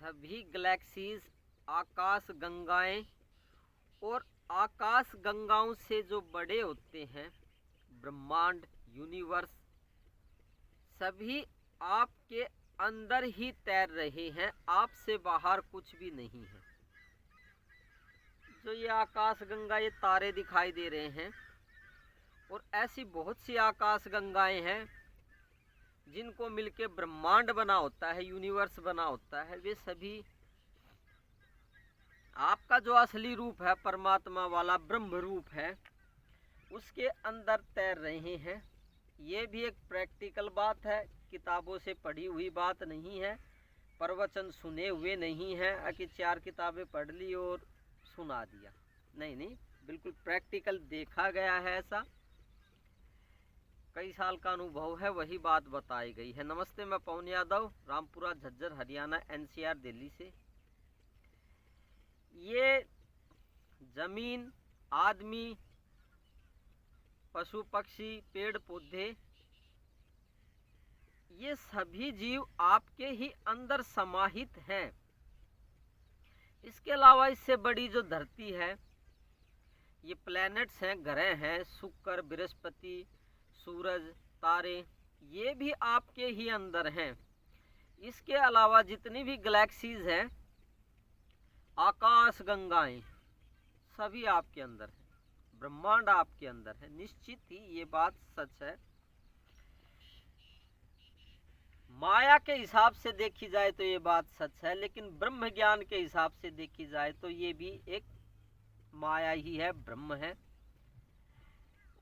सभी गैलेक्सीज, आकाश गंगाएं और आकाश गंगाओं से जो बड़े होते हैं, ब्रह्मांड, यूनिवर्स, सभी आपके अंदर ही तैर रहे हैं, आपसे बाहर कुछ भी नहीं है। जो ये आकाश गंगा, ये तारे दिखाई दे रहे हैं और ऐसी बहुत सी आकाश गंगाएं हैं जिनको मिलके ब्रह्मांड बना होता है, यूनिवर्स बना होता है। वे सभी आपका जो असली रूप है, परमात्मा वाला ब्रह्म रूप है, उसके अंदर तैर रहे हैं। ये भी एक प्रैक्टिकल बात है, किताबों से पढ़ी हुई बात नहीं है, प्रवचन सुने हुए नहीं है कि 4 किताबें पढ़ ली और सुना दिया। नहीं नहीं, बिल्कुल प्रैक्टिकल देखा गया है। ऐसा कई साल का अनुभव है, वही बात बताई गई है। नमस्ते, मैं पवन यादव, रामपुरा झज्जर हरियाणा, एनसीआर दिल्ली से। ये जमीन, आदमी, पशु पक्षी, पेड़ पौधे, ये सभी जीव आपके ही अंदर समाहित हैं। इसके अलावा इससे बड़ी जो धरती है, ये प्लैनेट्स हैं, ग्रह हैं, शुक्र, बृहस्पति, सूरज, तारे, ये भी आपके ही अंदर हैं। इसके अलावा जितनी भी गैलेक्सीज हैं, आकाश गंगाएं, सभी आपके अंदर है, ब्रह्मांड आपके अंदर है। निश्चित ही ये बात सच है। माया के हिसाब से देखी जाए तो ये बात सच है, लेकिन ब्रह्म ज्ञान के हिसाब से देखी जाए तो ये भी एक माया ही है, ब्रह्म है।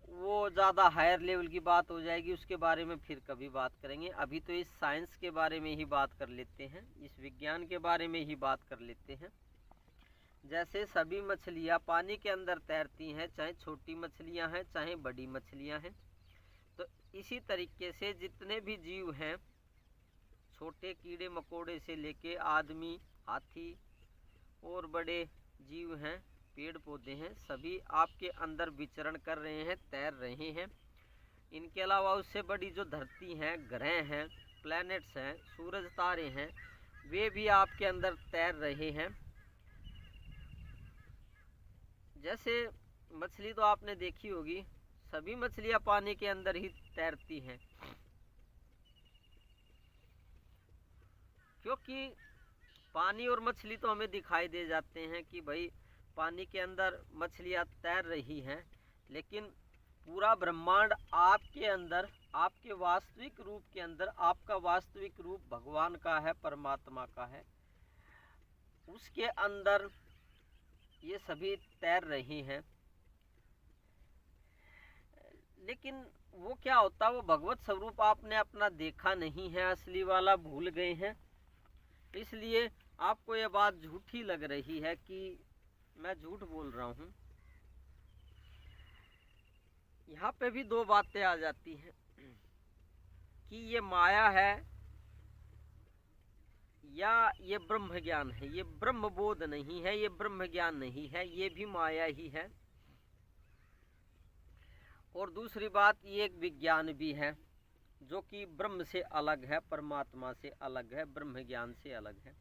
वो ज़्यादा हायर लेवल की बात हो जाएगी, उसके बारे में फिर कभी बात करेंगे। अभी तो इस साइंस के बारे में ही बात कर लेते हैं, इस विज्ञान के बारे में ही बात कर लेते हैं। जैसे सभी मछलियाँ पानी के अंदर तैरती हैं, चाहे छोटी मछलियाँ हैं चाहे बड़ी मछलियाँ हैं, तो इसी तरीके से जितने भी जीव हैं, छोटे कीड़े मकोड़े से लेके आदमी, हाथी और बड़े जीव हैं, पेड़ पौधे हैं, सभी आपके अंदर विचरण कर रहे हैं, तैर रहे हैं। इनके अलावा उससे बड़ी जो धरती हैं, ग्रह हैं, प्लैनेट्स हैं, सूरज, तारे हैं, वे भी आपके अंदर तैर रहे हैं। जैसे मछली तो आपने देखी होगी, सभी मछलियां पानी के अंदर ही तैरती हैं, क्योंकि पानी और मछली तो हमें दिखाई दे जाते हैं कि भाई पानी के अंदर मछलियां तैर रही हैं, लेकिन पूरा ब्रह्मांड आपके अंदर, आपके वास्तविक रूप के अंदर, आपका वास्तविक रूप भगवान का है, परमात्मा का है, उसके अंदर ये सभी तैर रही हैं। लेकिन वो क्या होता है, वो भगवत स्वरूप आपने अपना देखा नहीं है, असली वाला भूल गए हैं, इसलिए आपको ये बात झूठी लग रही है कि मैं झूठ बोल रहा हूँ। यहाँ पे भी दो बातें आ जाती हैं कि ये माया है या ये ब्रह्म ज्ञान है। ये ब्रह्म बोध नहीं है, ये ब्रह्म ज्ञान नहीं है, ये भी माया ही है। और दूसरी बात, ये एक विज्ञान भी है जो कि ब्रह्म से अलग है, परमात्मा से अलग है, ब्रह्म ज्ञान से अलग है।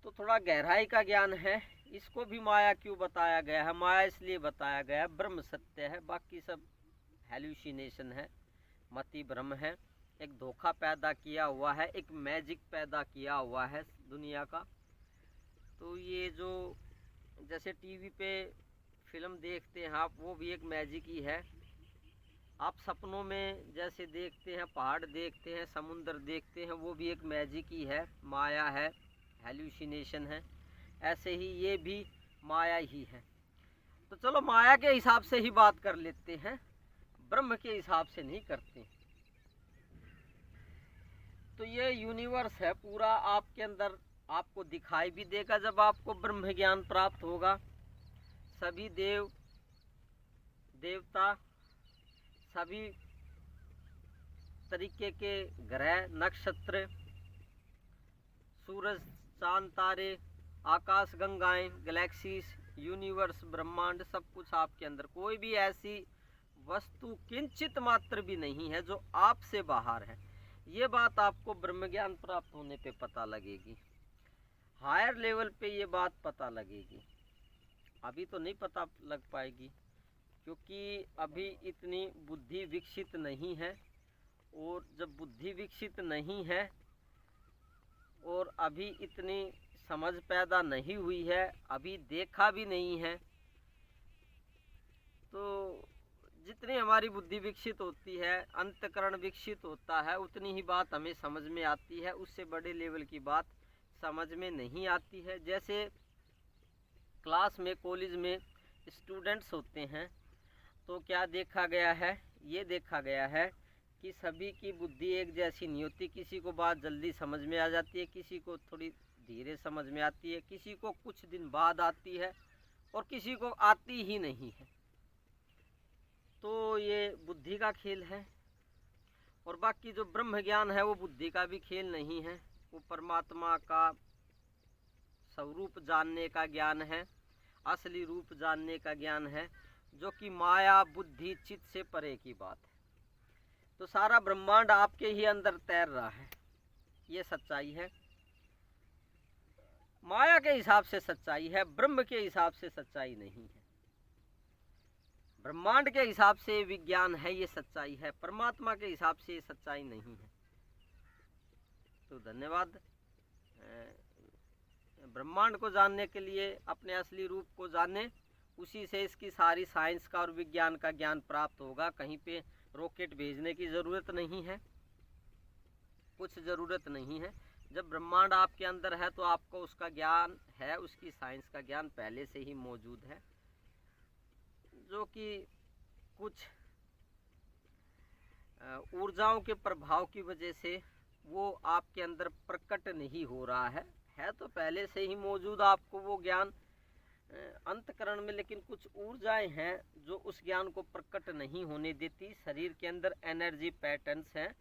तो थोड़ा गहराई का ज्ञान है। इसको भी माया क्यों बताया गया है? माया इसलिए बताया गया है, ब्रह्म सत्य है, बाकी सब हेल्यूसिनेशन है, मति भ्रम है, एक धोखा पैदा किया हुआ है, एक मैजिक पैदा किया हुआ है दुनिया का। तो ये जो जैसे टीवी पे फिल्म देखते हैं आप, वो भी एक मैजिक ही है। आप सपनों में जैसे देखते हैं, पहाड़ देखते हैं, समुद्र देखते हैं, वो भी एक मैजिक ही है, माया है, हेल्यूसिनेशन है। ऐसे ही ये भी माया ही है। तो चलो माया के हिसाब से ही बात कर लेते हैं, ब्रह्म के हिसाब से नहीं करते। तो ये यूनिवर्स है पूरा आपके अंदर, आपको दिखाई भी देगा जब आपको ब्रह्म ज्ञान प्राप्त होगा। सभी देव देवता, सभी तरीके के ग्रह, नक्षत्र, सूरज, चांद, तारे, आकाश गंगाएं, गैलेक्सीज, यूनिवर्स, ब्रह्मांड, सब कुछ आपके अंदर। कोई भी ऐसी वस्तु किंचित मात्र भी नहीं है जो आपसे बाहर है। ये बात आपको ब्रह्म ज्ञान प्राप्त होने पे पता लगेगी, हायर लेवल पे ये बात पता लगेगी। अभी तो नहीं पता लग पाएगी, क्योंकि अभी इतनी बुद्धि विकसित नहीं है। और जब बुद्धि विकसित नहीं है और अभी इतनी समझ पैदा नहीं हुई है, अभी देखा भी नहीं है, तो जितनी हमारी बुद्धि विकसित होती है, अंतःकरण विकसित होता है, उतनी ही बात हमें समझ में आती है। उससे बड़े लेवल की बात समझ में नहीं आती है। जैसे क्लास में, कॉलेज में स्टूडेंट्स होते हैं, तो क्या देखा गया है, ये देखा गया है कि सभी की बुद्धि एक जैसी नहीं होती। किसी को बात जल्दी समझ में आ जाती है, किसी को थोड़ी धीरे समझ में आती है, किसी को कुछ दिन बाद आती है और किसी को आती ही नहीं है। तो ये बुद्धि का खेल है। और बाकी जो ब्रह्म ज्ञान है वो बुद्धि का भी खेल नहीं है, वो परमात्मा का स्वरूप जानने का ज्ञान है, असली रूप जानने का ज्ञान है, जो कि माया बुद्धि चित्त से परे की बात है। तो सारा ब्रह्मांड आपके ही अंदर तैर रहा है, ये सच्चाई है। माया के हिसाब से सच्चाई है, ब्रह्म के हिसाब से सच्चाई नहीं है। ब्रह्मांड के हिसाब से विज्ञान है, ये सच्चाई है। परमात्मा के हिसाब से ये सच्चाई नहीं है। तो धन्यवाद। ब्रह्मांड को जानने के लिए अपने असली रूप को जाने, उसी से इसकी सारी साइंस का और विज्ञान का ज्ञान प्राप्त होगा। कहीं पे रॉकेट भेजने की ज़रूरत नहीं है, कुछ ज़रूरत नहीं है। जब ब्रह्मांड आपके अंदर है तो आपको उसका ज्ञान है, उसकी साइंस का ज्ञान पहले से ही मौजूद है, जो कि कुछ ऊर्जाओं के प्रभाव की वजह से वो आपके अंदर प्रकट नहीं हो रहा है तो पहले से ही मौजूद आपको वो ज्ञान अंतकरण में। लेकिन कुछ ऊर्जाएं हैं जो उस ज्ञान को प्रकट नहीं होने देती। शरीर के अंदर एनर्जी पैटर्न्स हैं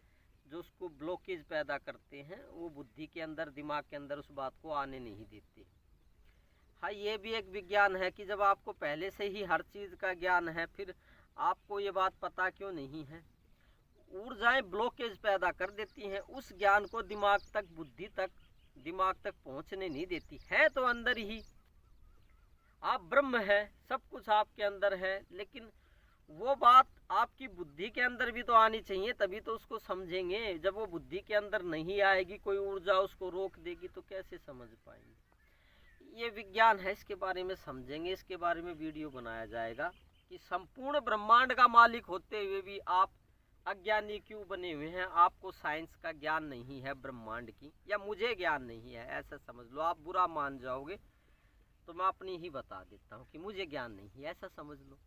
जो उसको ब्लॉकेज पैदा करते हैं, वो बुद्धि के अंदर, दिमाग के अंदर उस बात को आने नहीं देती। हाँ, ये भी एक विज्ञान है कि जब आपको पहले से ही हर चीज़ का ज्ञान है, फिर आपको ये बात पता क्यों नहीं है। ऊर्जाएं ब्लॉकेज पैदा कर देती हैं, उस ज्ञान को दिमाग तक, बुद्धि तक, दिमाग तक पहुंचने नहीं देती है। तो अंदर ही आप ब्रह्म है, सब कुछ आपके अंदर है, लेकिन वो बात आपकी बुद्धि के अंदर भी तो आनी चाहिए, तभी तो उसको समझेंगे। जब वो बुद्धि के अंदर नहीं आएगी, कोई ऊर्जा उसको रोक देगी, तो कैसे समझ पाएंगे। ये विज्ञान है, इसके बारे में समझेंगे, इसके बारे में वीडियो बनाया जाएगा कि संपूर्ण ब्रह्मांड का मालिक होते हुए भी आप अज्ञानी क्यों बने हुए हैं। आपको साइंस का ज्ञान नहीं है ब्रह्मांड की, या मुझे ज्ञान नहीं है, ऐसा समझ लो। आप बुरा मान जाओगे तो मैं अपनी ही बता देता हूँ कि मुझे ज्ञान नहीं है, ऐसा समझ लो।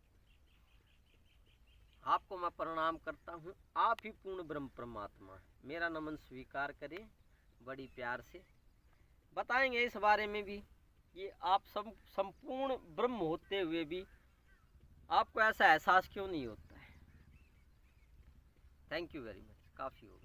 आपको मैं प्रणाम करता हूँ, आप ही पूर्ण ब्रह्म परमात्मा है। मेरा नमन स्वीकार करें, बड़ी प्यार से बताएंगे इस बारे में भी कि आप सब संपूर्ण ब्रह्म होते हुए भी आपको ऐसा एहसास क्यों नहीं होता है। थैंक यू वेरी मच, काफ़ी हो गया।